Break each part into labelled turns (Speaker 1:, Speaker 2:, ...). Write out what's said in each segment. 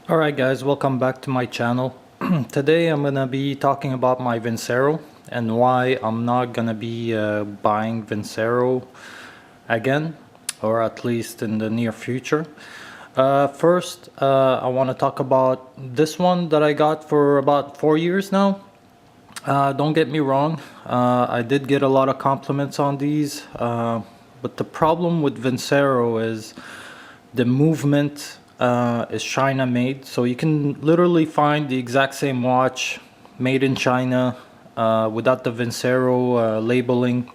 Speaker 1: Alright guys, welcome back to my channel. Today I'm gonna be talking about my Vincero and why I'm not gonna be buying Vincero again, or at least in the near future. First, I want to talk about this one that I got for about 4 years now. Don't get me wrong, I did get a lot of compliments on these, but the problem with Vincero is the movement is China made, so you can literally find the exact same watch made in China without the Vincero labeling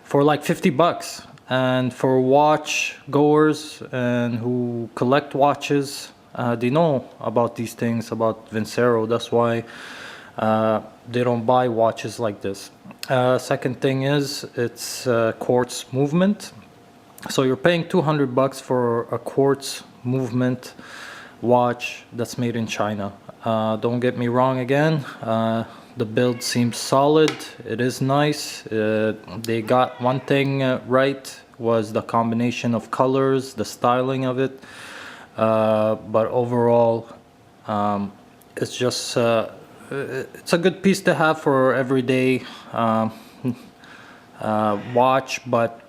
Speaker 1: for like 50 bucks. And for watch goers and who collect watches, they know about these things about Vincero. That's why they don't buy watches like this. Second thing is it's quartz movement. So you're paying 200 bucks for a quartz movement watch that's made in China. Don't get me wrong again, the build seems solid, it is nice. They got one thing right, was the combination of colors, the styling of it. But overall, it's just it's a good piece to have for everyday watch, but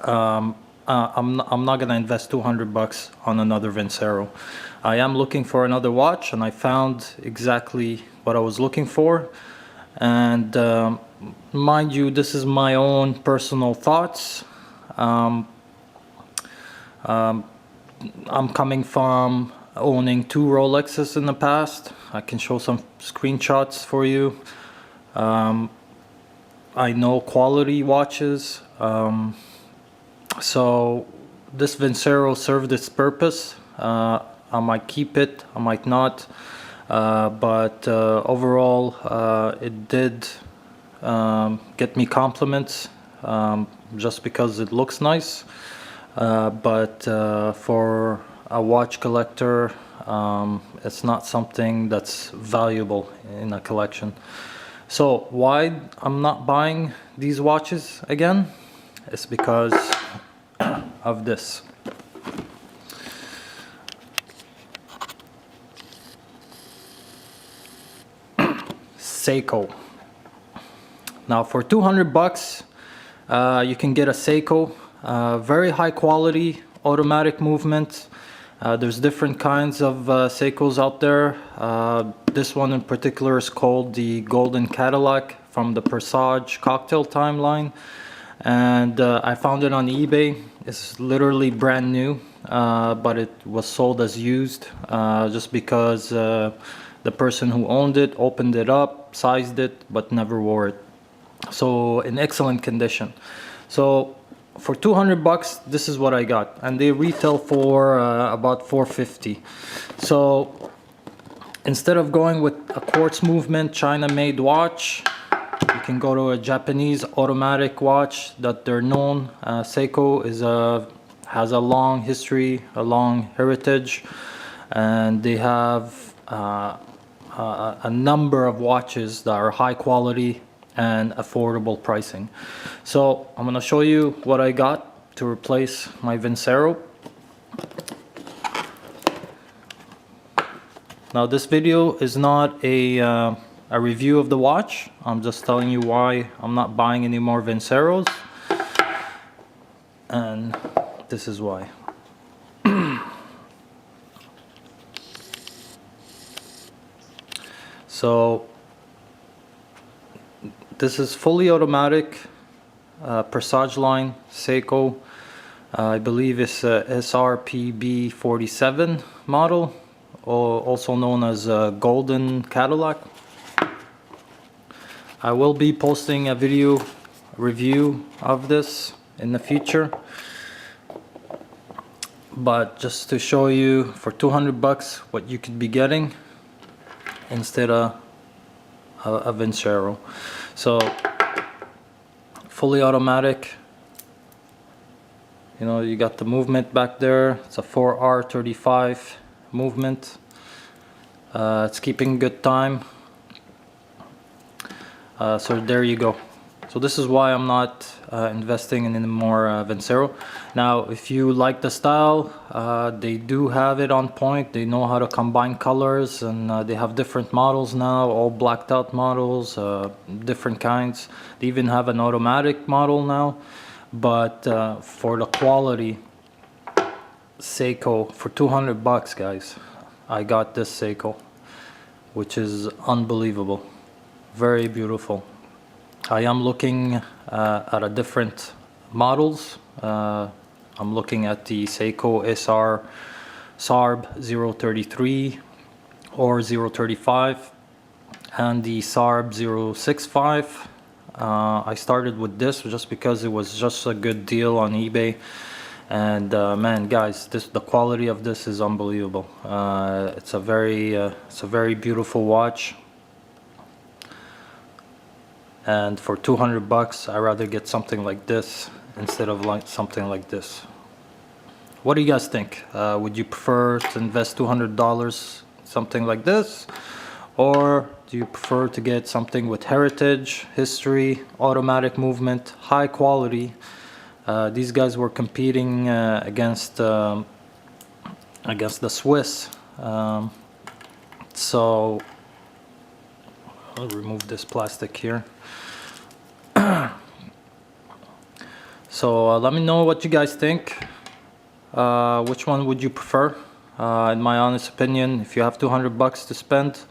Speaker 1: I'm not gonna invest 200 bucks on another Vincero. I am looking for another watch, and I found exactly what I was looking for. And mind you, this is my own personal thoughts. I'm coming from owning 2 Rolexes in the past. I can show some screenshots for you. I know quality watches. So this Vincero served its purpose. I might keep it, I might not, but overall it did get me compliments just because it looks nice, but for a watch collector, it's not something that's valuable in a collection. So why I'm not buying these watches again? It's because of this. Seiko. Now for 200 bucks, you can get a Seiko, very high quality automatic movement. There's different kinds of Seikos out there. This one in particular is called the Golden Cadillac from the Presage cocktail timeline. And I found it on eBay. It's literally brand new, but it was sold as used just because the person who owned it opened it up, sized it, but never wore it. So in excellent condition. So for 200 bucks, this is what I got, and they retail for about 450. So instead of going with a quartz movement China-made watch, you can go to a Japanese automatic watch that they're known. Seiko has a long history, a long heritage, and they have a number of watches that are high quality and affordable pricing. So I'm going to show you what I got to replace my Vincero. Now this video is not a review of the watch. I'm just telling you why I'm not buying any more Vinceros, and this is why. So this is fully automatic Presage line Seiko. I believe it's a SRPB 47 model, also known as a Golden Cadillac. I will be posting a video review of this in the future, but just to show you for 200 bucks what you could be getting instead of a Vincero. So fully automatic, you know, you got the movement back there. It's a 4R35 movement. It's keeping good time. So there you go. So this is why I'm not investing in any more Vincero. Now, if you like the style, they do have it on point. They know how to combine colors, and they have different models now, all blacked out models, different kinds. They even have an automatic model now. But for the quality, Seiko, for 200 bucks, guys, I got this Seiko, which is unbelievable. Very beautiful. I am looking at a different models. I'm looking at the Seiko SR SARB 033 or 035 and the SARB 065. I started with this just because it was just a good deal on eBay, and man, guys, the quality of this is unbelievable. It's a very beautiful watch, and for 200 bucks I rather get something like this instead of something like this. What do you guys think? Would you prefer to invest $200 something like this, or do you prefer to get something with heritage, history, automatic movement, high quality? These guys were competing against the Swiss. So I'll remove this plastic here. So let me know what you guys think. Which one would you prefer? In my honest opinion, if you have 200 bucks to spend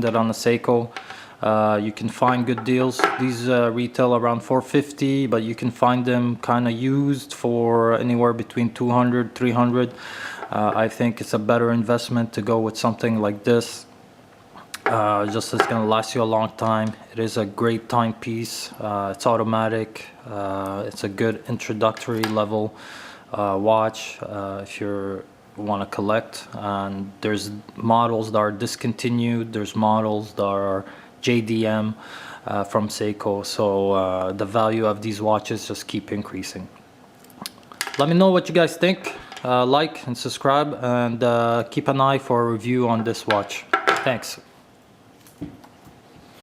Speaker 1: it on a Seiko. You can find good deals. These retail around $450, but you can find them kind of used for anywhere between $200, $300. I think it's a better investment to go with something like this. Just it's gonna last you a long time. It is a great timepiece. It's automatic. It's a good introductory level watch if you want to collect. And there's models that are discontinued. There's models that are JDM from Seiko. So the value of these watches just keep increasing. Let me know what you guys think. Like and subscribe, and keep an eye for a review on this watch. Thanks.